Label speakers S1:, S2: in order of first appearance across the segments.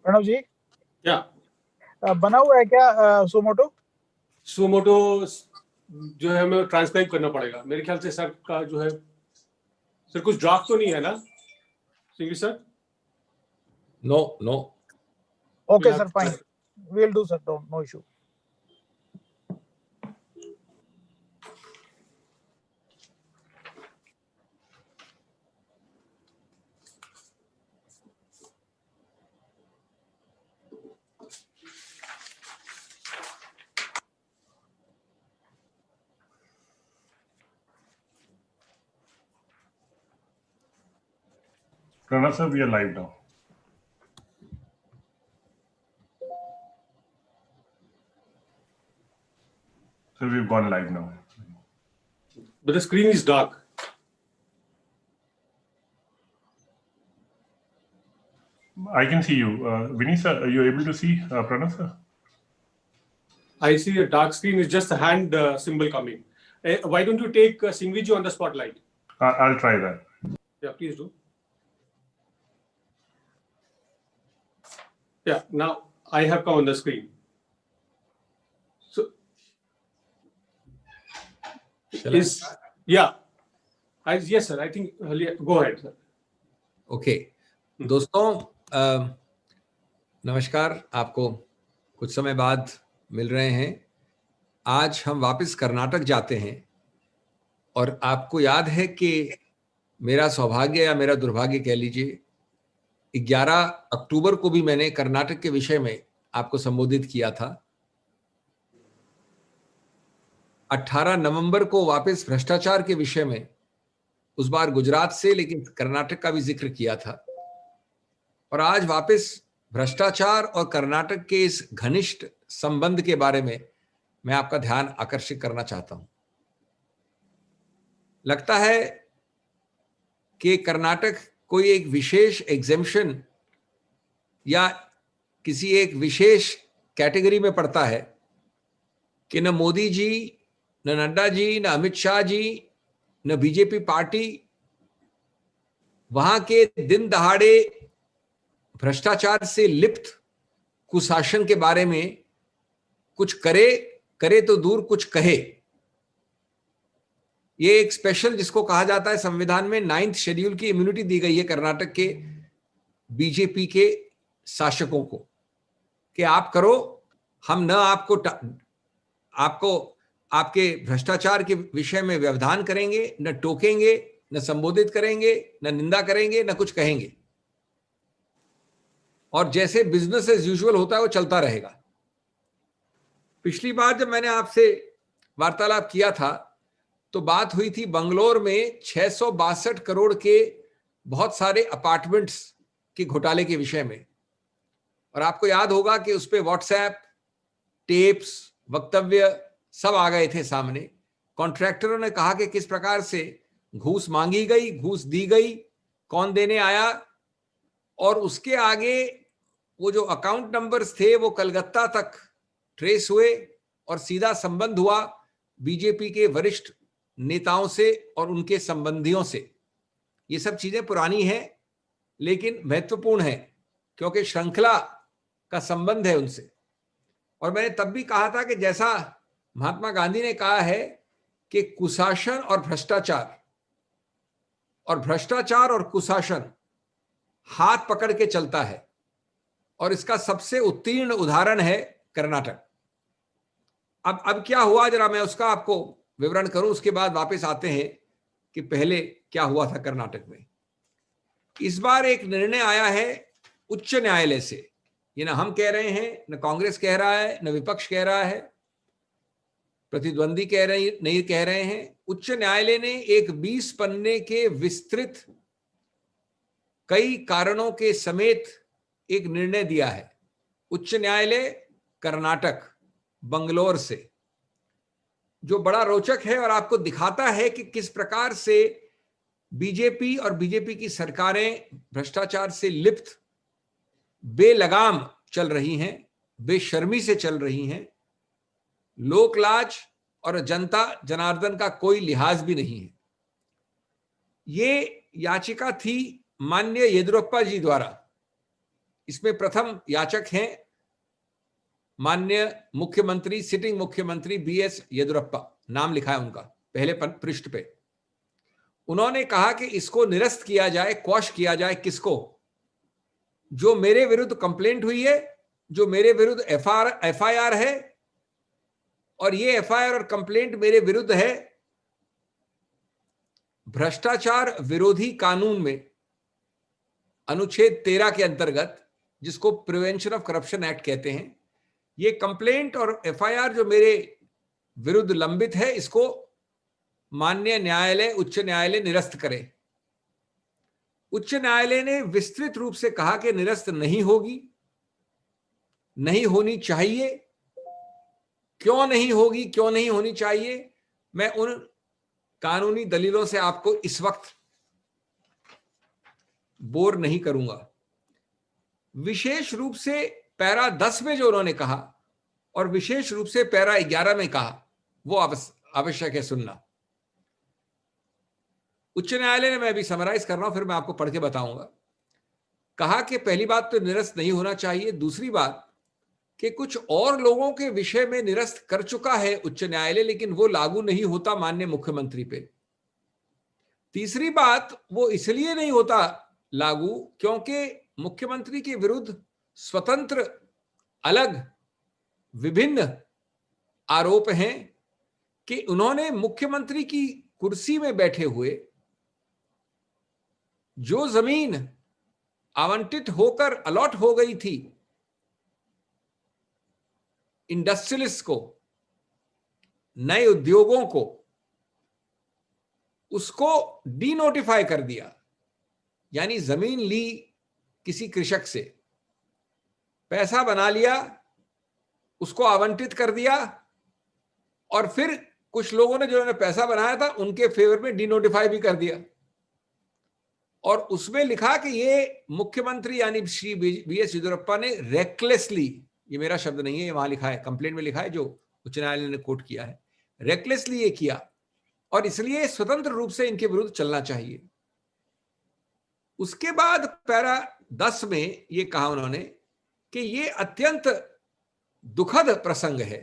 S1: प्रणव जी,
S2: क्या
S1: बना हुआ है क्या सुमोटो?
S2: सुमोटो जो है हमें ट्रांसक्राइब करना पड़ेगा मेरे ख्याल से सर का जो है। सर कुछ ड्राफ्ट तो नहीं है ना Singhvi sir?
S3: No no.
S1: Okay sir, fine, we'll do sir, don't, no issue.
S4: Pranav sir, we are live now. Sir, we've gone live now.
S2: But the screen is dark.
S4: I can see you. Vinny sir, are you able to see Pranav sir?
S2: I see a dark screen. It's just a hand symbol coming. Why don't you take Singhvi ji on the spotlight?
S4: I'll try that.
S2: Yeah, please do. Yeah, now I have come on the screen. So, yes, sir. I think go ahead, sir.
S3: Okay दोस्तों, नमस्कार। आपको कुछ समय बाद मिल रहे हैं। आज हम वापस कर्नाटक जाते हैं और आपको याद है कि मेरा सौभाग्य या मेरा दुर्भाग्य कह लीजिए, 11 अक्टूबर को भी मैंने कर्नाटक के विषय में आपको संबोधित किया था। 18 नवंबर को वापस भ्रष्टाचार के विषय में, उस बार गुजरात से लेकिन कर्नाटक का भी जिक्र किया था। और आज वापस भ्रष्टाचार और कर्नाटक के इस घनिष्ठ संबंध के बारे में मैं आपका ध्यान आकर्षित करना चाहता हूं। लगता है कि कर्नाटक कोई एक विशेष एग्जेम्पशन या किसी एक विशेष कैटेगरी में पड़ता है कि न मोदी जी, न नड्डा जी, न अमित शाह जी, न बीजेपी पार्टी वहां के दिन दहाड़े भ्रष्टाचार से लिप्त कुशासन के बारे में कुछ करे तो दूर कुछ कहे। ये एक स्पेशल, जिसको कहा जाता है संविधान में 9th शेड्यूल की इम्यूनिटी दी गई है कर्नाटक के बीजेपी के शासकों को कि आप करो, हम न आपको आपके भ्रष्टाचार के विषय में व्यवधान करेंगे, न टोकेंगे, न संबोधित करेंगे, न निंदा करेंगे, न कुछ कहेंगे। और जैसे बिजनेस एज यूजुअल होता है वो चलता रहेगा। पिछली बार जब मैंने आपसे वार्तालाप किया था तो बात हुई थी बंगलोर में 662 करोड़ के बहुत सारे अपार्टमेंट्स के घोटाले के विषय में। और आपको याद होगा कि उस पे व्हाट्सएप, टेप्स, वक्तव्य सब आ गए थे सामने। कॉन्ट्रैक्टरों ने कहा कि किस प्रकार से घूस मांगी गई, घूस दी गई, कौन देने आया, और उसके आगे वो जो अकाउंट नंबर्स थे वो कलकत्ता तक ट्रेस हुए और सीधा संबंध हुआ बीजेपी के वरिष्ठ नेताओं से और उनके संबंधियों से। ये सब चीजें पुरानी हैं लेकिन महत्वपूर्ण है क्योंकि श्रृंखला का संबंध है उनसे। और मैंने तब भी कहा था कि जैसा महात्मा गांधी ने कहा है कि कुशासन और भ्रष्टाचार और कुशासन हाथ पकड़ के चलता है, और इसका सबसे उत्तीर्ण उदाहरण है कर्नाटक। अब क्या हुआ, जरा मैं उसका आपको विवरण करूं, उसके बाद वापस आते हैं कि पहले क्या हुआ था कर्नाटक में। इस बार एक निर्णय आया है उच्च न्यायालय से। ये ना हम कह रहे हैं, न कांग्रेस कह रहा है, न विपक्ष कह रहा है, प्रतिद्वंदी नहीं कह रहे हैं। उच्च न्यायालय ने एक 20 पन्ने के विस्तृत कई कारणों के समेत एक निर्णय दिया है। उच्च न्यायालय कर्नाटक बंगलौर से, जो बड़ा रोचक है और आपको दिखाता है कि किस प्रकार से बीजेपी और बीजेपी की सरकारें भ्रष्टाचार से लिप्त बेलगाम चल रही हैं, बेशर्मी से चल रही हैं। लोकलाज और जनता जनार्दन का कोई लिहाज भी नहीं है। ये याचिका थी माननीय येदियुरप्पा जी द्वारा, इसमें प्रथम याचक हैं माननीय मुख्यमंत्री, सिटिंग मुख्यमंत्री BS येदियुरप्पा, नाम लिखा है उनका पहले पृष्ठ पे। उन्होंने कहा कि इसको निरस्त किया जाए, क्वॉश किया जाए। किसको? जो मेरे विरुद्ध कंप्लेंट हुई है, जो मेरे विरुद्ध FIR है, और ये FIR और कंप्लेंट मेरे विरुद्ध है भ्रष्टाचार विरोधी कानून में अनुच्छेद 13 के अंतर्गत, जिसको प्रिवेंशन ऑफ करप्शन एक्ट कहते हैं। ये कंप्लेंट और FIR जो मेरे विरुद्ध लंबित है, इसको माननीय न्यायालय, उच्च न्यायालय निरस्त करे। उच्च न्यायालय ने विस्तृत रूप से कहा कि निरस्त नहीं होगी, नहीं होनी चाहिए। क्यों नहीं होगी, क्यों नहीं होनी चाहिए, मैं उन कानूनी दलीलों से आपको इस वक्त बोर नहीं करूंगा। विशेष रूप से पैरा 10 में जो उन्होंने कहा और विशेष रूप से पैरा 11 में कहा, वो आवश्यक है सुनना। उच्च न्यायालय ने, मैं अभी समराइज कर रहा हूं, फिर मैं आपको पढ़ के बताऊंगा, कहा कि पहली बात तो निरस्त नहीं होना चाहिए। दूसरी बात कि कुछ और लोगों के विषय में निरस्त कर चुका है उच्च न्यायालय, लेकिन वो लागू नहीं होता माननीय मुख्यमंत्री पे। तीसरी बात, वो इसलिए नहीं होता लागू क्योंकि मुख्यमंत्री के विरुद्ध स्वतंत्र अलग विभिन्न आरोप हैं कि उन्होंने मुख्यमंत्री की कुर्सी में बैठे हुए जो जमीन आवंटित होकर अलॉट हो गई थी इंडस्ट्रियलिस्ट को, नए उद्योगों को, उसको डीनोटिफाई कर दिया। यानी जमीन ली किसी कृषक से, पैसा बना लिया, उसको आवंटित कर दिया, और फिर कुछ लोगों ने जिन्होंने पैसा बनाया था उनके फेवर में डीनोटिफाई भी कर दिया। और उसमें लिखा कि ये मुख्यमंत्री यानी श्री BS येदियुरप्पा ने रेकलेसली, ये मेरा शब्द नहीं है, ये वहां लिखा है, कंप्लेंट में लिखा है, जो उच्च न्यायालय ने कोट किया है, रेकलेसली ये किया, और इसलिए स्वतंत्र रूप से इनके विरुद्ध चलना चाहिए। उसके बाद पैरा 10 में ये कहा उन्होंने कि ये अत्यंत दुखद प्रसंग है,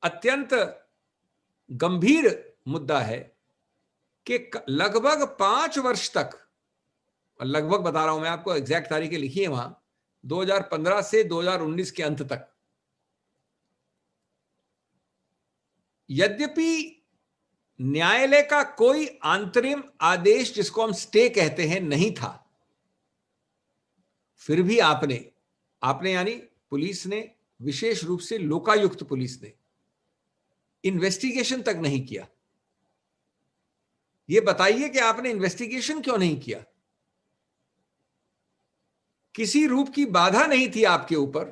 S3: अत्यंत गंभीर मुद्दा है कि लगभग 5 वर्ष तक, और लगभग बता रहा हूं मैं आपको, एग्जैक्ट तारीखें लिखी है वहां, 2015 से 2019 के अंत तक, यद्यपि न्यायालय का कोई अंतरिम आदेश, जिसको हम स्टे कहते हैं, नहीं था, फिर भी आपने यानी पुलिस ने, विशेष रूप से लोकायुक्त पुलिस ने इन्वेस्टिगेशन तक नहीं किया। यह बताइए कि आपने इन्वेस्टिगेशन क्यों नहीं किया? किसी रूप की बाधा नहीं थी आपके ऊपर,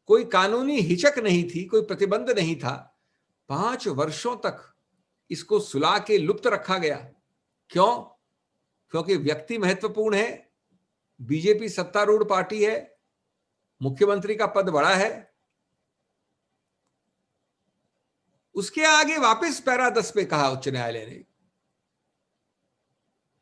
S3: कोई कानूनी हिचक नहीं थी, कोई प्रतिबंध नहीं था। 5 वर्षों तक इसको सुला के लुप्त रखा गया। क्यों? क्योंकि व्यक्ति महत्वपूर्ण है, बीजेपी सत्तारूढ़ पार्टी है, मुख्यमंत्री का पद बड़ा है। उसके आगे वापस पैरा 10 पे कहा उच्च न्यायालय ने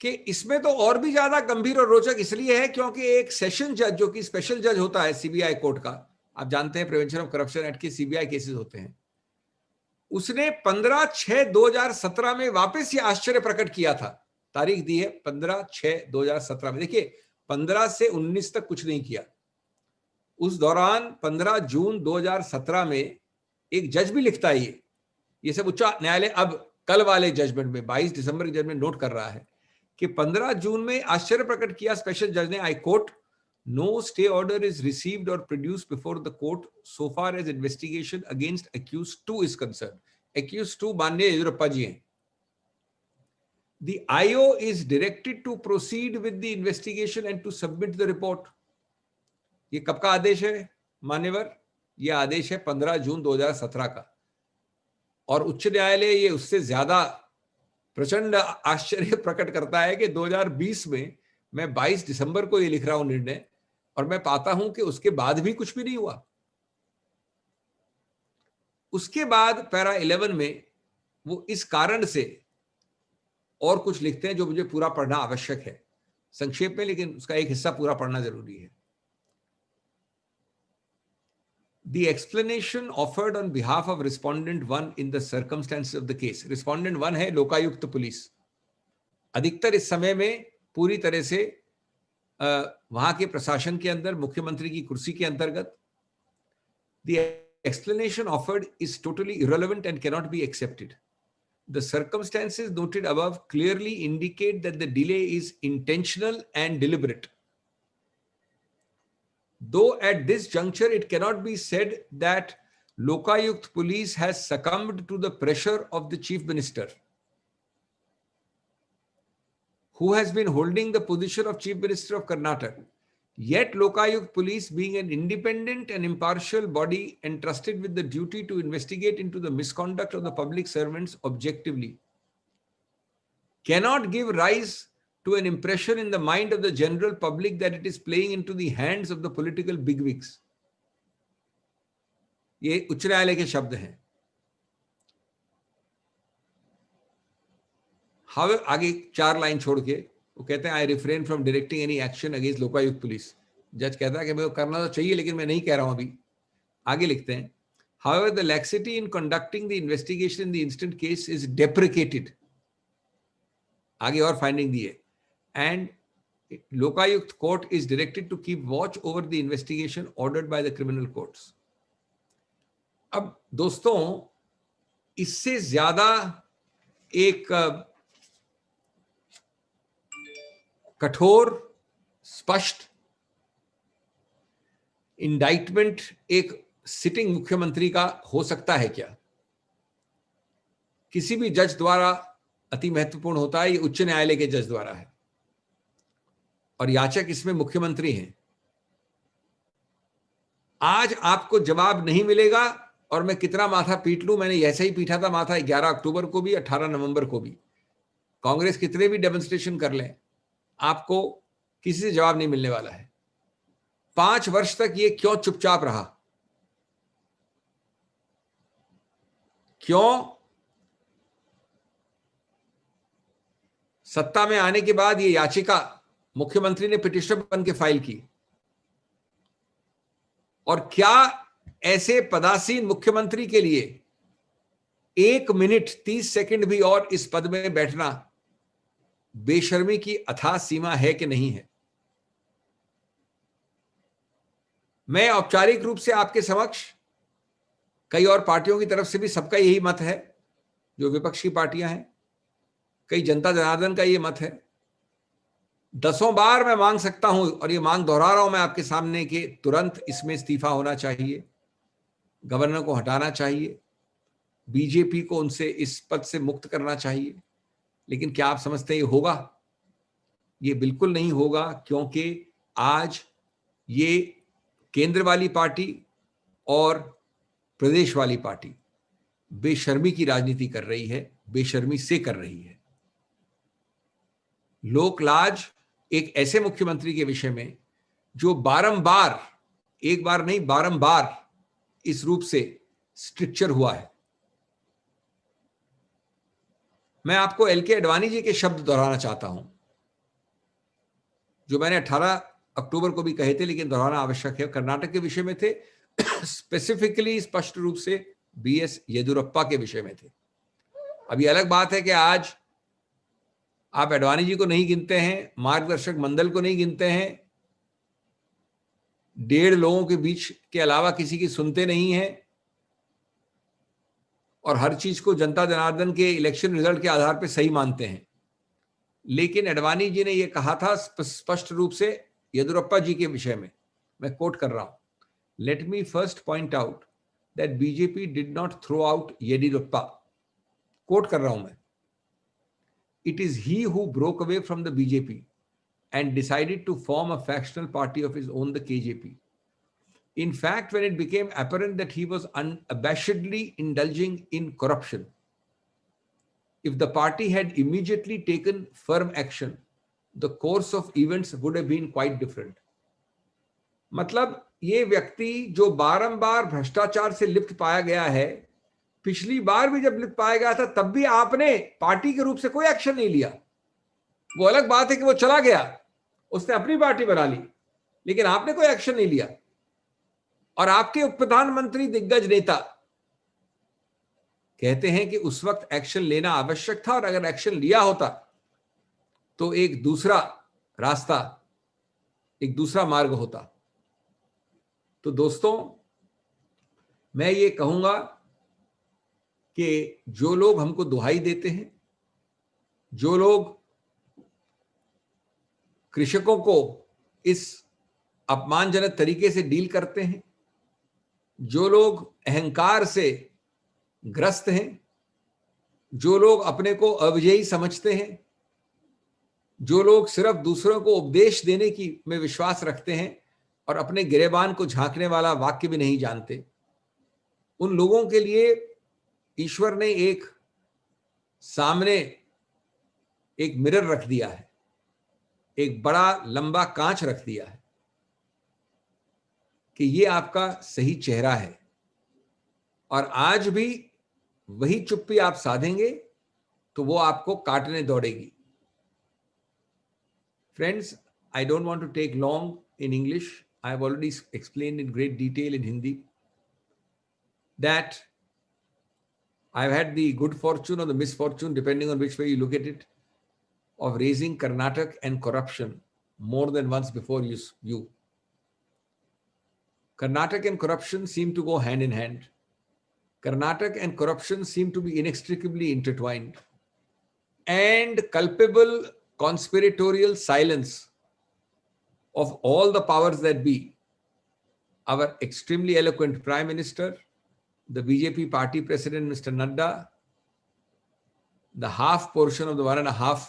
S3: कि इसमें तो और भी ज्यादा गंभीर और रोचक इसलिए है क्योंकि एक सेशन जज, जो कि स्पेशल जज होता है CBI कोर्ट का, आप जानते हैं प्रिवेंशन ऑफ करप्शन एक्ट के CBI केसेस होते हैं, उसने 15/6/2017 में वापस ये आश्चर्य प्रकट किया था। तारीख दी है 15/6/2017 में। देखिए 15 से 19 तक कुछ नहीं किया। उस दौरान 15 जून 2017 में एक जज भी लिखता है, ये सब उच्च न्यायालय अब कल वाले जजमेंट में 22 दिसंबर के जजमेंट नोट कर रहा है कि 15 जून में आश्चर्य प्रकट किया स्पेशल जज ने, I quote, no stay order is received और produced before the court so far as investigation against accused 2 is concern. Accused 2 माननीय येदियुरप्पा जी हैं। The IO is directed to proceed with the investigation and to submit the report. ये कब का आदेश है मान्यवर? ये आदेश है 15 जून 2017 का। और उच्च न्यायालय ये उससे ज्यादा प्रचंड आश्चर्य प्रकट करता है कि 2020 में मैं 22 दिसंबर को ये लिख रहा हूं निर्णय, और मैं पाता हूं कि उसके बाद भी कुछ भी नहीं हुआ। उसके बाद पैरा 11 में वो इस कारण से और कुछ लिखते हैं जो मुझे पूरा पढ़ना आवश्यक है, संक्षेप में, लेकिन उसका एक हिस्सा पूरा पढ़ना जरूरी है। The explanation offered on behalf of respondent 1 in the circumstances of the case. Respondent 1 है लोकायुक्त पुलिस. अधिकतर इस समय में पूरी तरह से वहां के प्रशासन के अंदर मुख्यमंत्री की कुर्सी के अंतर्गत. The explanation offered is totally irrelevant and cannot be accepted. The circumstances noted above clearly indicate that the delay is intentional and deliberate. Though at this juncture it cannot be said that Lokayukt police has succumbed to the pressure of the Chief Minister, who has been holding the position of Chief Minister of Karnataka. Yet Lokayukt police, being an independent and impartial body entrusted with the duty to investigate into the misconduct of the public servants objectively, cannot give rise to an impression in the mind of the general public that it is playing into the hands of the political bigwigs. ये उच्च न्यायालय के शब्द हैं. आगे 4 line छोड़ के वो कहते हैं, आई refrain from directing any action against Lokayukta police. जज कहता है कि मैं करना तो चाहिए लेकिन मैं नहीं कह रहा हूं अभी. आगे लिखते हैं, however the laxity in conducting the investigation in the instant case is deprecated. आगे और फाइंडिंग दी है, and Lokayukt court is directed to keep watch over the investigation ordered by the criminal courts. अब दोस्तों, इससे ज्यादा एक कठोर स्पष्ट इंडाइटमेंट एक सिटिंग मुख्यमंत्री का हो सकता है क्या? किसी भी जज द्वारा अति महत्वपूर्ण होता है. ये उच्च न्यायालय के जज द्वारा है और याचक इसमें मुख्यमंत्री हैं. आज आपको जवाब नहीं मिलेगा और मैं कितना माथा पीट लूं. मैंने ऐसे ही पीटा था माथा 11 अक्टूबर को भी, 18 नवंबर को भी. कांग्रेस कितने भी डेमोन्स्ट्रेशन कर लें, आपको किसी से जवाब नहीं मिलने वाला है. 5 वर्ष तक ये क्यों चुपचाप रहा? क्यों सत्ता में आने के बाद ये याचिका मुख्यमंत्री ने पिटिशन बन के फाइल की? और क्या ऐसे पदासीन मुख्यमंत्री के लिए 1 मिनट 30 सेकंड भी और इस पद में बैठना बेशर्मी की अथाह सीमा है कि नहीं है? मैं औपचारिक रूप से आपके समक्ष, कई और पार्टियों की तरफ से भी सबका यही मत है, जो विपक्ष की पार्टियां हैं, कई जनता जनार्दन का ये मत है. 10 बार मैं मांग सकता हूं और ये मांग दोहरा रहा हूं मैं आपके सामने कि तुरंत इसमें इस्तीफा होना चाहिए, गवर्नर को हटाना चाहिए, बीजेपी को उनसे इस पद से मुक्त करना चाहिए. लेकिन क्या आप समझते हैं ये होगा? ये बिल्कुल नहीं होगा, क्योंकि आज ये केंद्र वाली पार्टी और प्रदेश वाली पार्टी बेशर्मी की राजनीति कर रही है, बेशर्मी से कर रही है. लोकलाज एक ऐसे मुख्यमंत्री के विषय में जो बारंबार, एक बार नहीं बारंबार इस रूप से स्ट्रिक्चर हुआ है. मैं आपको एलके अडवाणी जी के शब्द दोहराना चाहता हूं, जो मैंने 18 अक्टूबर को भी कहे थे, लेकिन दोहराना आवश्यक है. कर्नाटक के विषय में थे, स्पेसिफिकली स्पष्ट रूप से बीएस येदियुरप्पा के विषय में थे. अभी अलग बात है कि आज आप अडवाणी जी को नहीं गिनते हैं, मार्गदर्शक मंडल को नहीं गिनते हैं, 1.5 लोगों के बीच के अलावा किसी की सुनते नहीं हैं और हर चीज को जनता जनार्दन के इलेक्शन रिजल्ट के आधार पर सही मानते हैं. लेकिन अडवाणी जी ने यह कहा था स्पष्ट रूप से येदियुरप्पा जी के विषय में, मैं कोट कर रहा हूं, let me first point out that BJP did not throw out Yediyurappa. Quote कर रहा हूं मैं, it is he who broke away from the BJP and decided to form a factional party of his own, the KJP. In fact, when it became apparent that he was unabashedly indulging in corruption, if the party had immediately taken firm action, the course of events would have been quite different. मतलब ये व्यक्ति जो बारंबार भ्रष्टाचार से लिप्त पाया गया है, पिछली बार भी जब लिप्त पाया गया था तब भी आपने पार्टी के रूप से कोई एक्शन नहीं लिया. वो अलग बात है कि वो चला गया, उसने अपनी पार्टी बना ली, लेकिन आपने कोई एक्शन नहीं लिया. और आपके प्रधानमंत्री दिग्गज नेता कहते हैं कि उस वक्त एक्शन लेना आवश्यक था और अगर एक्शन लिया होता तो एक दूसरा रास्ता, एक दूसरा मार्ग होता। तो दोस्तों, मैं ये कहूंगा कि जो लोग हमको दुहाई देते हैं, जो लोग कृषकों को इस अपमानजनक तरीके से डील करते हैं, जो लोग अहंकार से ग्रस्त हैं, जो लोग अपने को अविजयी समझते हैं, जो लोग सिर्फ दूसरों को उपदेश देने की में विश्वास रखते हैं और अपने गिरेबान को झांकने वाला वाक्य भी नहीं जानते, उन लोगों के लिए ईश्वर ने एक सामने एक मिरर रख दिया है, एक बड़ा लंबा कांच रख दिया है कि ये आपका सही चेहरा है और आज भी वही चुप्पी आप साधेंगे तो वो आपको काटने दौड़ेगी। Friends, I don't want to take long in English. I have already explained in great detail in Hindi that I've had the good fortune or the misfortune, depending on which way you look at it, of raising Karnataka and corruption more than once before you. Karnataka and corruption seem to go hand in hand. Karnataka and corruption seem to be inextricably intertwined. And culpable conspiratorial silence of all the powers that be, our extremely eloquent Prime Minister, the BJP party president, Mr. Nadda, the half portion of the 1.5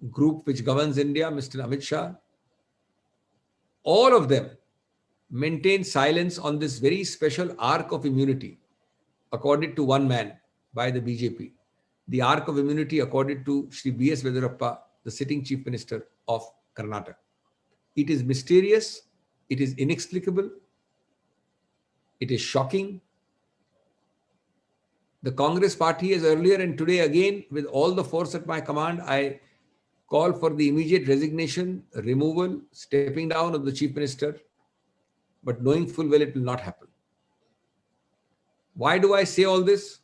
S3: group which governs India, Mr. Amit Shah, all of them maintain silence on this very special arc of immunity accorded to one man by the BJP. The arc of immunity accorded to Shri B.S. Yediyurappa, the sitting chief minister of Karnataka. It is mysterious, it is inexplicable, it is shocking. The Congress party has earlier and today again, with all the force at my command, I call for the immediate resignation, removal, stepping down of the chief minister, but knowing full well it will not happen. Why do I say all this?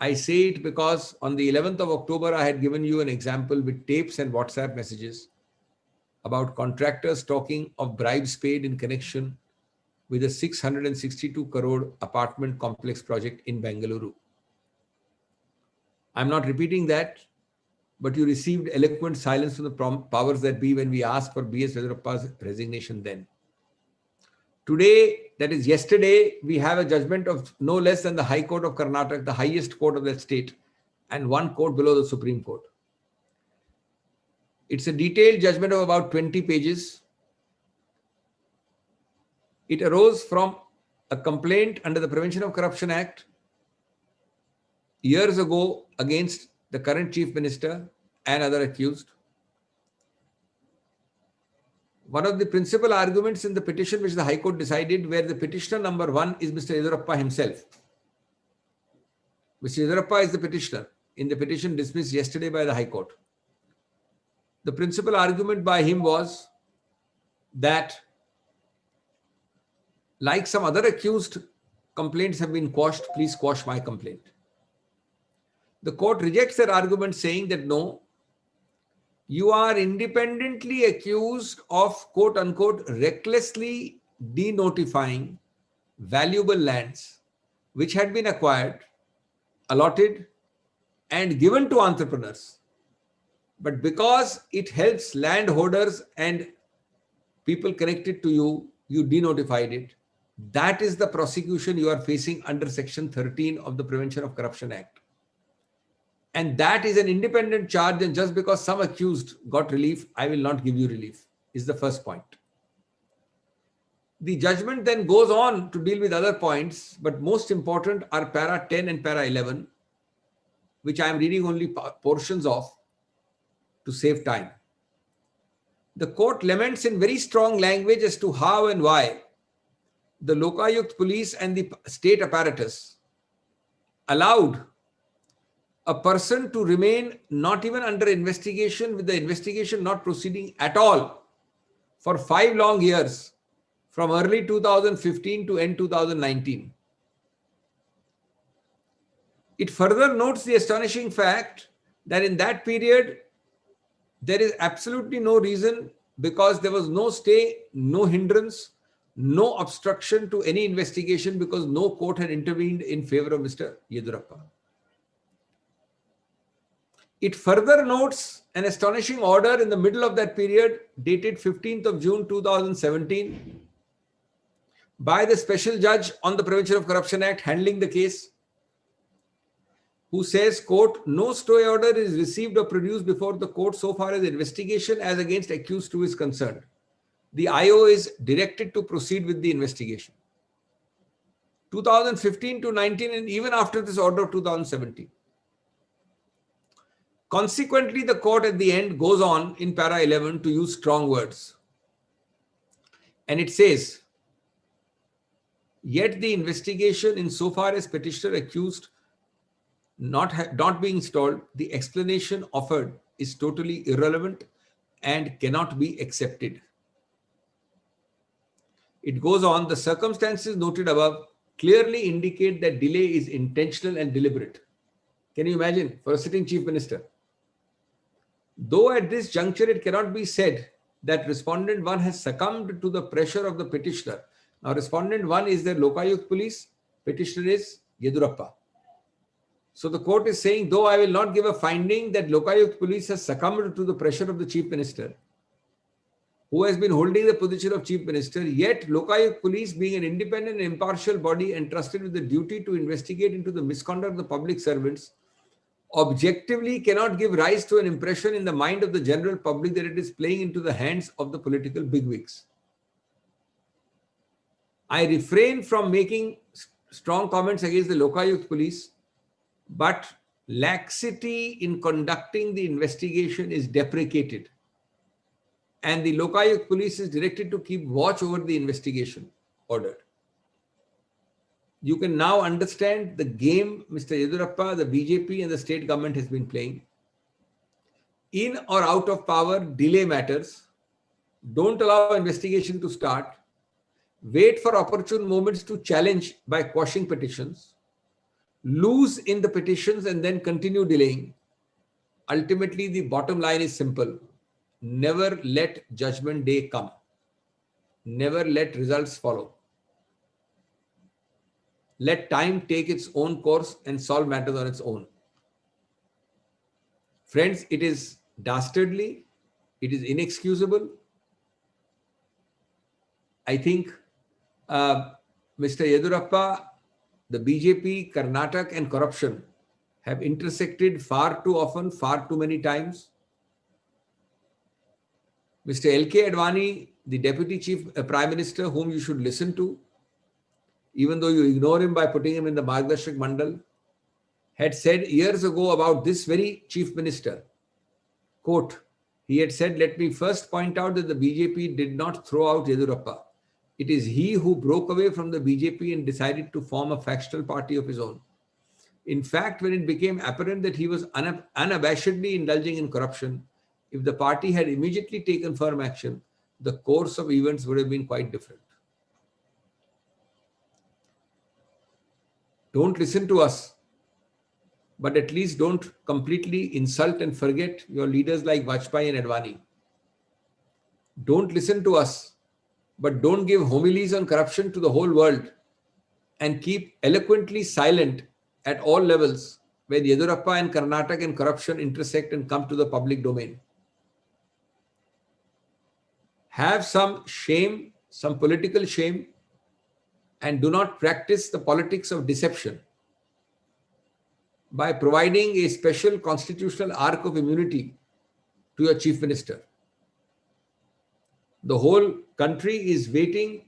S3: I say it because on the 11th of October, I had given you an example with tapes and WhatsApp messages about contractors talking of bribes paid in connection with a 662 crore apartment complex project in Bengaluru. I'm not repeating that, but you received eloquent silence from the powers that be when we asked for B.S. Yediyurappa's resignation then. Today, that is yesterday, we have a judgment of no less than the High Court of Karnataka, the highest court of that state, and one court below the Supreme Court. It's a detailed judgment of about 20 pages. It arose from a complaint under the Prevention of Corruption Act years ago against the current chief minister and other accused. One of the principal arguments in the petition which the High Court decided, where the petitioner number 1 is Mr. Yediyurappa himself. Mr. Yediyurappa is the petitioner in the petition dismissed yesterday by the High Court. The principal argument by him was that, like some other accused, complaints have been quashed, please quash my complaint. The court rejects that argument, saying that no, you are independently accused of, quote unquote, recklessly denotifying valuable lands which had been acquired, allotted, and given to entrepreneurs. But because it helps landholders and people connected to you, you denotified it. That is the prosecution you are facing under Section 13 of the Prevention of Corruption Act. And that is an independent charge, and just because some accused got relief, I will not give you relief, is the first point. The judgment then goes on to deal with other points, but most important are para 10 and para 11, which I am reading only portions of to save time. The court laments in very strong language as to how and why the Lokayukt police and the state apparatus allowed a person to remain not even under investigation, with the investigation not proceeding at all for 5 long years, from early 2015 to end 2019. It further notes the astonishing fact that in that period, there is absolutely no reason, because there was no stay, no hindrance, no obstruction to any investigation, because no court had intervened in favor of Mr. Yedurappa. It further notes an astonishing order in the middle of that period, dated 15th of June 2017, by the Special Judge on the Prevention of Corruption Act handling the case, who says, quote, no stay order is received or produced before the court so far as investigation as against accused 2 is concerned. The IO is directed to proceed with the investigation. 2015 to 19, and even after this order of 2017. Consequently, the court at the end goes on in para 11 to use strong words. And it says, yet the investigation insofar as petitioner accused not being installed, the explanation offered is totally irrelevant and cannot be accepted. It goes on, the circumstances noted above clearly indicate that delay is intentional and deliberate. Can you imagine, for a sitting chief minister? Though at this juncture it cannot be said that respondent 1 has succumbed to the pressure of the petitioner. Now respondent 1 is the Lokayukt police, petitioner is Yedurappa. So the court is saying, though I will not give a finding that Lokayukt police has succumbed to the pressure of the chief minister, who has been holding the position of chief minister, yet Lokayukt police, being an independent and impartial body entrusted with the duty to investigate into the misconduct of the public servants, objectively cannot give rise to an impression in the mind of the general public that it is playing into the hands of the political bigwigs. I refrain from making strong comments against the Lokayukt police, but laxity in conducting the investigation is deprecated. And the Lokayukt police is directed to keep watch over the investigation ordered. You can now understand the game Mr. Yedurappa, the BJP and the state government has been playing. In or out of power, delay matters. Don't allow investigation to start. Wait for opportune moments to challenge by quashing petitions. Lose in the petitions and then continue delaying. Ultimately, the bottom line is simple. Never let judgment day come. Never let results follow. Let time take its own course and solve matters on its own. Friends, it is dastardly. It is inexcusable. I think Mr. Yedurappa, the BJP, Karnataka and corruption have intersected far too often, far too many times. Mr. L.K. Advani, the Deputy Chief Prime Minister, whom you should listen to, even though you ignore him by putting him in the Margdarshak Mandal, had said years ago about this very Chief Minister, quote, he had said, let me first point out that the BJP did not throw out Yedurappa. It is he who broke away from the BJP and decided to form a factional party of his own. In fact, when it became apparent that he was unabashedly indulging in corruption, if the party had immediately taken firm action, the course of events would have been quite different. Don't listen to us, but at least don't completely insult and forget your leaders like Vajpayee and Advani. Don't listen to us, but don't give homilies on corruption to the whole world and keep eloquently silent at all levels when Yedurappa and Karnataka and corruption intersect and come to the public domain. Have some shame, some political shame, and do not practice the politics of deception by providing a special constitutional arc of immunity to your chief minister. The whole country is waiting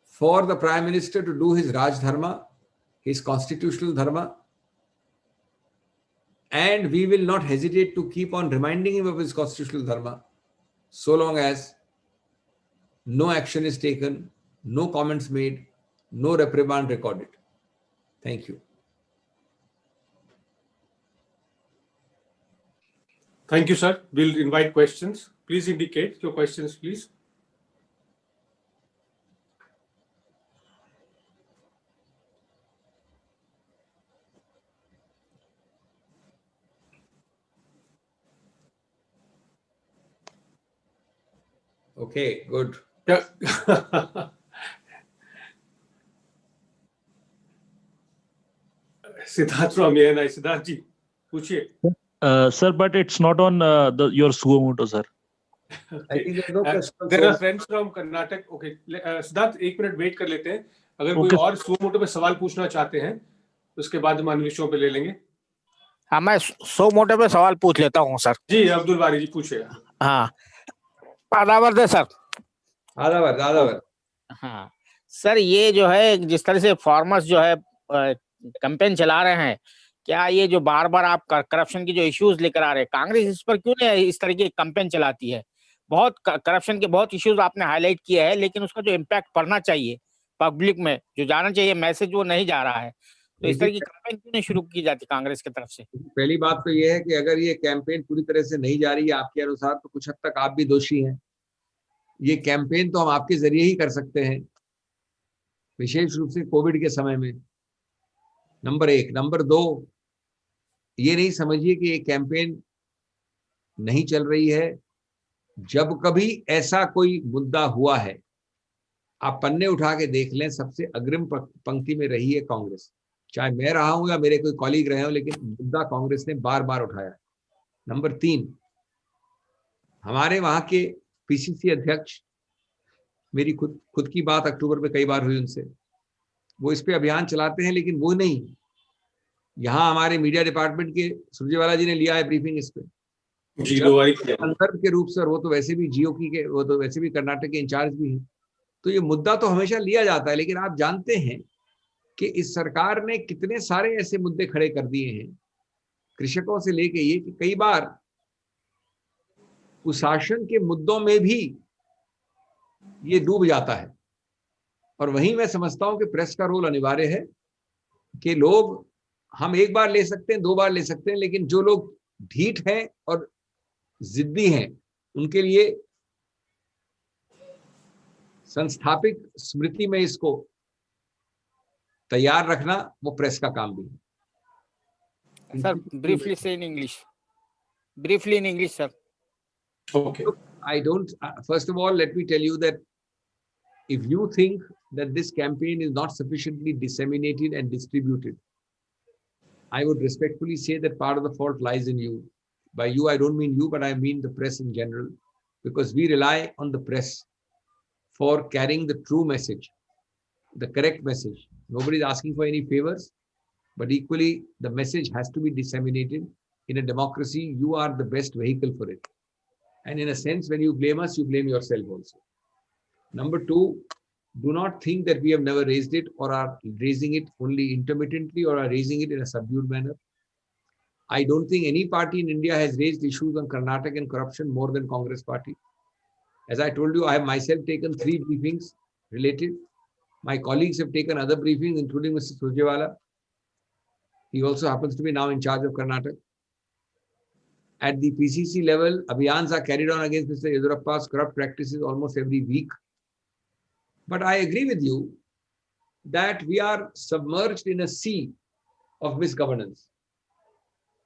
S3: for the prime minister to do his Raj Dharma, his constitutional dharma, and we will not hesitate to keep on reminding him of his constitutional dharma so long as no action is taken, no comments made, no reprimand recorded. Thank you.
S2: Thank you, sir. We'll invite questions. Please indicate your questions, please.
S3: Okay, good.
S2: क्या Siddharth from ANI, Siddharth जी पूछिए।
S5: Sir, but it's not on your suo moto, sir.
S3: I think there's no question.
S2: There are friends from Karnataka. Okay, Siddharth एक minute wait कर लेते हैं, अगर कोई
S5: Okay.
S2: और suo motu पे सवाल पूछना चाहते हैं उसके बाद हम अन्य विषयों पे ले लेंगे।
S1: हाँ, मैं सो मोटे पे सवाल पूछ लेता हूँ सर।
S2: जी अब्दुल बारी जी पूछिए।
S1: हाँ, आदावर है सर।
S3: आदावर।
S1: हाँ सर, ये जो है जिस तरह से फार्मर्स जो है कैंपेन चला रहे हैं, क्या ये जो बार बार आप करप्शन की जो इश्यूज लेकर आ रहे हैं, कांग्रेस इस पर क्यों नहीं इस तरह की कैंपेन चलाती है? बहुत करप्शन के बहुत इश्यूज आपने हाईलाइट किए हैं, लेकिन उसका जो इम्पैक्ट पड़ना चाहिए पब्लिक में, जो जाना चाहिए मैसेज, वो नहीं जा रहा है। तो इस तरह की कैंपेन क्यों नहीं शुरू की जाती कांग्रेस की तरफ से?
S3: पहली बात तो ये है कि अगर ये कैंपेन पूरी तरह से नहीं जा रही है आपके अनुसार, तो कुछ हद तक आप भी दोषी हैं। ये कैंपेन तो हम आपके जरिए ही कर सकते हैं, विशेष रूप से कोविड के समय में, नंबर 1। नंबर 2, ये नहीं समझिए कि ये कैंपेन नहीं चल रही है। जब कभी ऐसा कोई मुद्दा हुआ है, आप पन्ने उठा के देख लें, सबसे अग्रिम पंक्ति में रही है कांग्रेस। चाहे मैं रहा हूं या मेरे कोई कॉलीग रहे हो, लेकिन मुद्दा कांग्रेस ने बार बार उठाया। नंबर 3, हमारे वहां के PCC अध्यक्ष, मेरी खुद की बात अक्टूबर में कई बार हुई उनसे, वो इस पे अभियान चलाते हैं, लेकिन वो नहीं, यहाँ हमारे मीडिया डिपार्टमेंट के सुरजेवाला जी ने लिया है ब्रीफिंग इस पे संदर्भ के रूप से, और वो तो वैसे भी GOP के, वो तो वैसे भी कर्नाटक के इंचार्ज भी हैं। तो ये मुद्दा तो हमेशा लिया जाता है, लेकिन आप जानते हैं कि इस सरकार ने कितने सारे ऐसे मुद्दे खड़े कर दिए हैं, कृषकों से लेके ये, कि कई बार कुशासन के मुद्दों में भी ये डूब जाता है। और वहीं मैं समझता हूं कि प्रेस का रोल अनिवार्य है कि लोग, हम एक बार ले सकते हैं, 2 बार ले सकते हैं, लेकिन जो लोग ढीठ हैं और जिद्दी हैं, उनके लिए संस्थापिक स्मृति में इसको तैयार रखना वो प्रेस का काम भी है।
S1: सर ब्रीफली से in English, briefly in English, sir.
S2: Okay.
S3: I don't, first of all, let me tell you that if you think that this campaign is not sufficiently disseminated and distributed, I would respectfully say that part of the fault lies in you. By you, I don't mean you, but I mean the press in general, because we rely on the press for carrying the true message, the correct message. Nobody is asking for any favors, but equally the message has to be disseminated. In a democracy, you are the best vehicle for it. And in a sense, when you blame us, you blame yourself also. Number two, do not think that we have never raised it or are raising it only intermittently or are raising it in a subdued manner. I don't think any party in India has raised issues on Karnataka and corruption more than Congress party. As I told you, I have myself taken 3 briefings related. My colleagues have taken other briefings, including Mr. Surjewala. He also happens to be now in charge of Karnataka. At the PCC level, abhiyans are carried on against Mr. Yedurappa's corrupt practices almost every week. But I agree with you that we are submerged in a sea of misgovernance.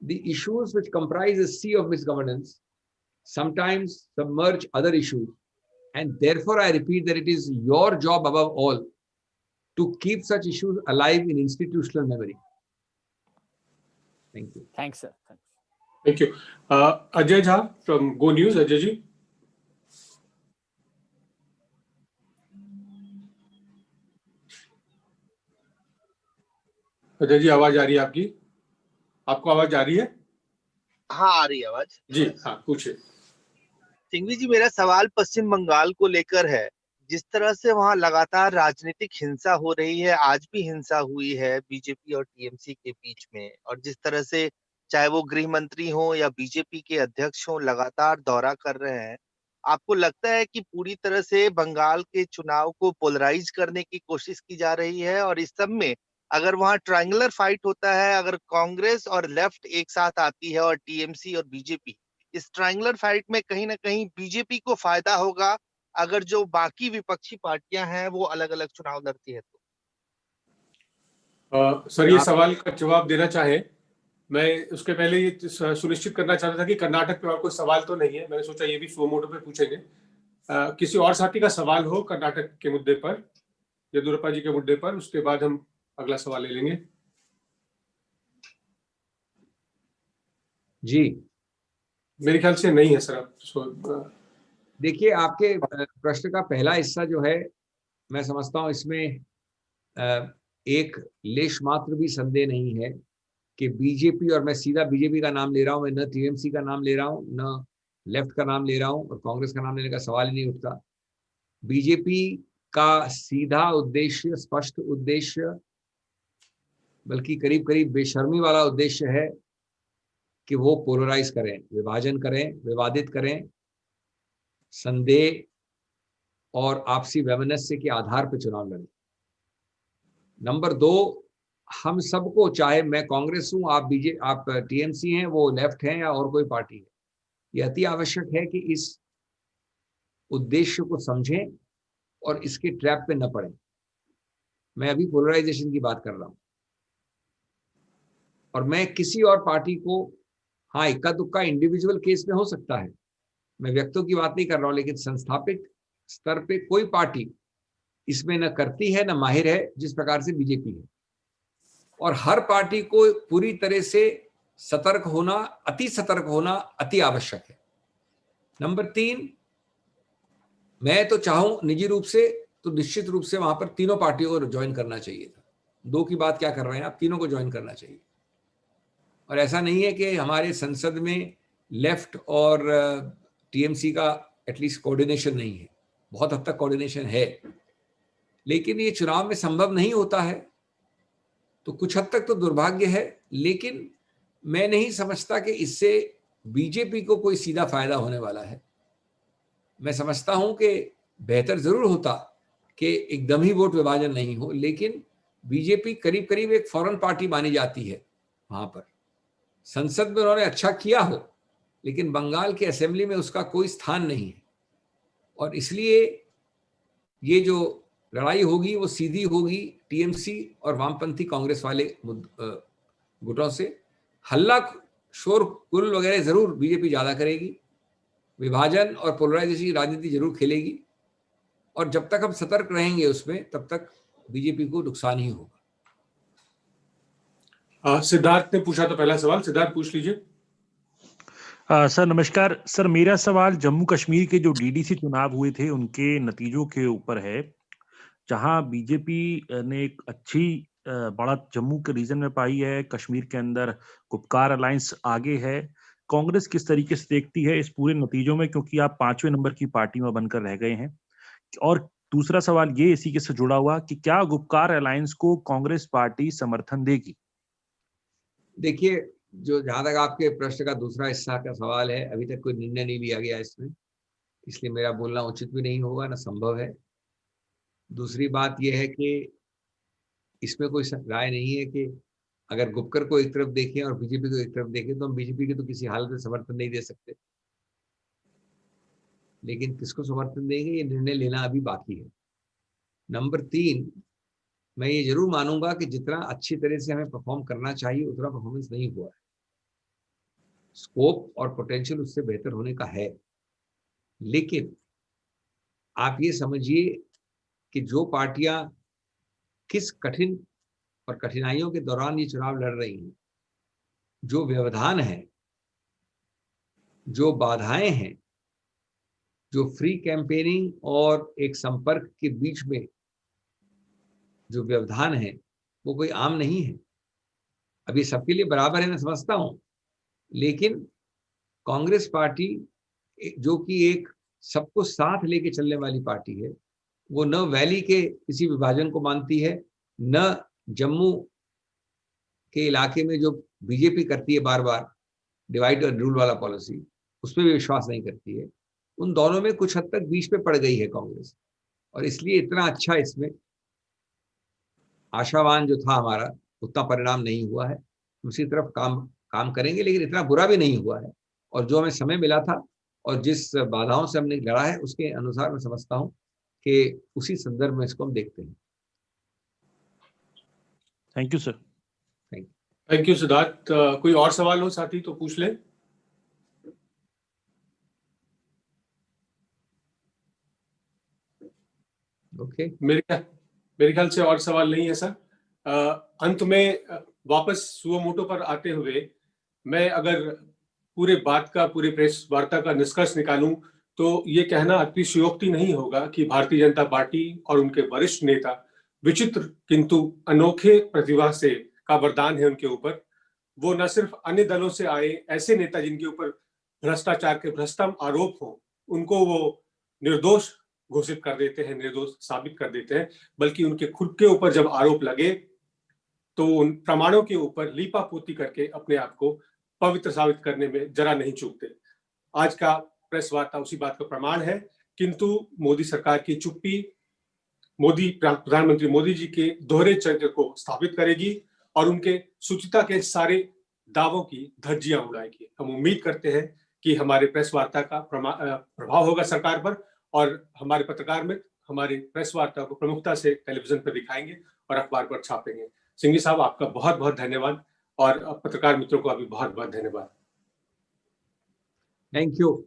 S3: The issues which comprise a sea of misgovernance sometimes submerge other issues. And therefore, I repeat that it is your job above all to keep such issues alive in institutional memory. Thank you.
S1: Thanks, sir. Thanks.
S2: Thank you. Ajay Jha from Go News. Ajay ji. Ajay ji आवाज आ रही है आपकी? आपको आवाज आ रही है?
S6: हाँ आ रही है आवाज
S2: जी हाँ पूछिए।
S6: सिंघवी जी, मेरा सवाल पश्चिम बंगाल को लेकर है। जिस तरह से वहां लगातार राजनीतिक हिंसा हो रही है, आज भी हिंसा हुई है बीजेपी और टीएमसी के बीच में, और जिस तरह से चाहे वो गृह मंत्री हो या बीजेपी के अध्यक्ष हो लगातार दौरा कर रहे हैं, आपको लगता है कि पूरी तरह से बंगाल के चुनाव को पोलराइज करने की कोशिश की जा रही है? और इस सब में अगर वहां ट्रायंगुलर फाइट होता है, अगर कांग्रेस और लेफ्ट एक साथ आती है और टीएमसी और बीजेपी, इस ट्रायंगुलर फाइट में कहीं ना कहीं बीजेपी को फायदा होगा अगर जो बाकी विपक्षी पार्टियां हैं वो अलग अलग चुनाव लड़ती है तो?
S2: सर ये सवाल का जवाब देना चाहे, मैं उसके पहले ये सुनिश्चित करना चाहता था कि कर्नाटक पे और कोई सवाल तो नहीं है। मैंने सोचा ये भी सुमो मोटो पे पूछेंगे। किसी और साथी का सवाल हो कर्नाटक के मुद्दे पर, येदियुरप्पा जी के मुद्दे पर, उसके बाद हम अगला सवाल ले लेंगे।
S3: जी
S2: मेरे ख्याल से नहीं है सर अब।
S3: देखिए, आपके प्रश्न का पहला हिस्सा जो है, मैं समझता हूं इसमें एक लेश मात्र भी संदेह नहीं है कि बीजेपी, और मैं सीधा बीजेपी का नाम ले रहा हूं, मैं न टीएमसी का नाम ले रहा हूं, न लेफ्ट का नाम ले रहा हूं, और कांग्रेस का नाम लेने का सवाल ही नहीं उठता। बीजेपी का सीधा उद्देश्य, स्पष्ट उद्देश्य, बल्कि करीब करीब बेशर्मी वाला उद्देश्य है कि वो पोलराइज करें, विभाजन करें, विवादित करें, संदेह और आपसी वैमनस्य के आधार पर चुनाव लड़ें। नंबर 2, हम सबको, चाहे मैं कांग्रेस हूं, आप टीएमसी हैं, वो लेफ्ट हैं या और कोई पार्टी है, यह अति आवश्यक है कि इस उद्देश्य को समझें और इसके ट्रैप पे न पड़ें। मैं अभी पोलराइजेशन की बात कर रहा हूं, और मैं किसी और पार्टी को, हाँ इक्का दुक्का इंडिविजुअल केस में हो सकता है, मैं व्यक्तियों की बात नहीं कर रहा हूं, लेकिन संस्थापित स्तर पे कोई पार्टी इसमें न करती है न माहिर है जिस प्रकार से बीजेपी है। और हर पार्टी को पूरी तरह से सतर्क होना, अति सतर्क होना अति आवश्यक है। नंबर 3, मैं तो चाहूं निजी रूप से, तो निश्चित रूप से वहां पर तीनों पार्टियों को ज्वाइन करना चाहिए था। 2 की बात क्या कर रहे हैं आप, तीनों को ज्वाइन करना चाहिए। और ऐसा नहीं है कि हमारे संसद में लेफ्ट और टीएमसी का एटलीस्ट कोऑर्डिनेशन नहीं है, बहुत हद तक कोऑर्डिनेशन है, लेकिन ये चुनाव में संभव नहीं होता है, तो कुछ हद तक तो दुर्भाग्य है। लेकिन मैं नहीं समझता कि इससे बीजेपी को कोई सीधा फायदा होने वाला है। मैं समझता हूं कि बेहतर जरूर होता कि एकदम ही वोट विभाजन नहीं हो, लेकिन बीजेपी करीब करीब एक फॉरेन पार्टी मानी जाती है वहां पर। संसद में उन्होंने अच्छा किया हो, लेकिन बंगाल की असेंबली में उसका कोई स्थान नहीं है, और इसलिए ये जो लड़ाई होगी वो सीधी होगी टीएमसी और वामपंथी कांग्रेस वाले गुटों से। हल्ला शोर गुल वगैरह जरूर बीजेपी ज्यादा करेगी, विभाजन और पोलराइजेशन की राजनीति जरूर खेलेगी, और जब तक हम सतर्क रहेंगे उसमें, तब तक बीजेपी को नुकसान ही होगा।
S2: सिद्धार्थ ने पूछा था पहला सवाल, सिद्धार्थ पूछ लीजिए।
S5: सर नमस्कार सर, मेरा सवाल जम्मू कश्मीर के जो डीडीसी चुनाव हुए थे उनके नतीजों के ऊपर है, जहां बीजेपी ने एक अच्छी बढ़त जम्मू के रीजन में पाई है। कश्मीर के अंदर गुपकार अलायंस आगे है। कांग्रेस किस तरीके से देखती है इस पूरे नतीजों में, क्योंकि आप 5वें नंबर की पार्टी में बनकर रह गए हैं। और दूसरा सवाल ये इसी के से जुड़ा हुआ कि क्या गुपकार अलायंस को कांग्रेस पार्टी समर्थन देगी?
S3: देखिए, जो जहां तक आपके प्रश्न का दूसरा हिस्सा का सवाल है, अभी तक कोई निर्णय नहीं लिया गया इसमें, इसलिए मेरा बोलना उचित भी नहीं होगा, ना संभव है। दूसरी बात यह है कि इसमें कोई राय नहीं है कि अगर गुपकर को एक तरफ देखें और बीजेपी को एक तरफ देखें, तो हम बीजेपी के तो किसी हालत में समर्थन नहीं दे सकते, लेकिन किसको समर्थन देंगे ये निर्णय लेना अभी बाकी है। नंबर 3, मैं ये जरूर मानूंगा कि जितना अच्छी तरह से हमें परफॉर्म करना चाहिए उतना परफॉर्मेंस नहीं हुआ है। स्कोप और पोटेंशियल उससे बेहतर होने का है, लेकिन आप ये समझिए कि जो पार्टियां किस कठिन और कठिनाइयों के दौरान ये चुनाव लड़ रही हैं, जो व्यवधान है, जो बाधाएं हैं, जो फ्री कैंपेनिंग और एक संपर्क के बीच में जो व्यवधान है, वो कोई आम नहीं है। अभी सबके लिए बराबर है, मैं समझता हूं, लेकिन कांग्रेस पार्टी जो कि एक सबको साथ लेके चलने वाली पार्टी है, वो न वैली के किसी विभाजन को मानती है, न जम्मू के इलाके में जो बीजेपी करती है बार बार डिवाइड एंड रूल वाला पॉलिसी, उसमें भी विश्वास नहीं करती है। उन दोनों में कुछ हद तक बीच पे पड़ गई है कांग्रेस, और इसलिए इतना अच्छा इसमें आशावान जो था हमारा, उतना परिणाम नहीं हुआ है। उसी तरफ काम करेंगे, लेकिन इतना बुरा भी नहीं हुआ है, और जो हमें समय मिला था और जिस बाधाओं से हमने लड़ा है उसके अनुसार मैं समझता हूं कि उसी संदर्भ में इसको हम देखते हैं।
S5: Thank you sir.
S2: Thank you Siddharth. कोई और सवाल हो साथी तो पूछ लें।
S3: ओके
S2: मेरे ख्याल से और सवाल नहीं है सर। अंत में वापस सुओमोटो पर आते हुए मैं अगर पूरे प्रेस वार्ता का निष्कर्ष निकालूं तो ये कहना अतिशयोक्ति नहीं होगा कि भारतीय जनता पार्टी और उनके वरिष्ठ नेता विचित्र किंतु अनोखे प्रतिभा से का वरदान है उनके ऊपर। वो न सिर्फ अन्य दलों से आए ऐसे नेता जिनके ऊपर भ्रष्टाचार के भ्रष्टम आरोप हो, उनको वो निर्दोष घोषित कर देते हैं, निर्दोष साबित कर देते हैं, बल्कि उनके खुद के ऊपर जब आरोप लगे तो उन प्रमाणों के ऊपर लीपापोती करके अपने आप को पवित्र साबित करने में जरा नहीं चूकते। आज का प्रेस वार्ता उसी बात का प्रमाण है। किंतु मोदी सरकार की चुप्पी प्रधानमंत्री मोदी जी के दोहरे चरित्र को स्थापित करेगी और उनके शुचिता के सारे दावों की धज्जियां उड़ाएगी। हम उम्मीद करते हैं कि हमारे प्रेस वार्ता का प्रभाव होगा सरकार पर और हमारे पत्रकार मित्र हमारे प्रेस वार्ता को प्रमुखता से टेलीविजन पर दिखाएंगे और अखबार पर छापेंगे। सिंघवी साहब, आपका बहुत बहुत धन्यवाद और पत्रकार मित्रों को भी बहुत बहुत धन्यवाद।
S3: Thank you.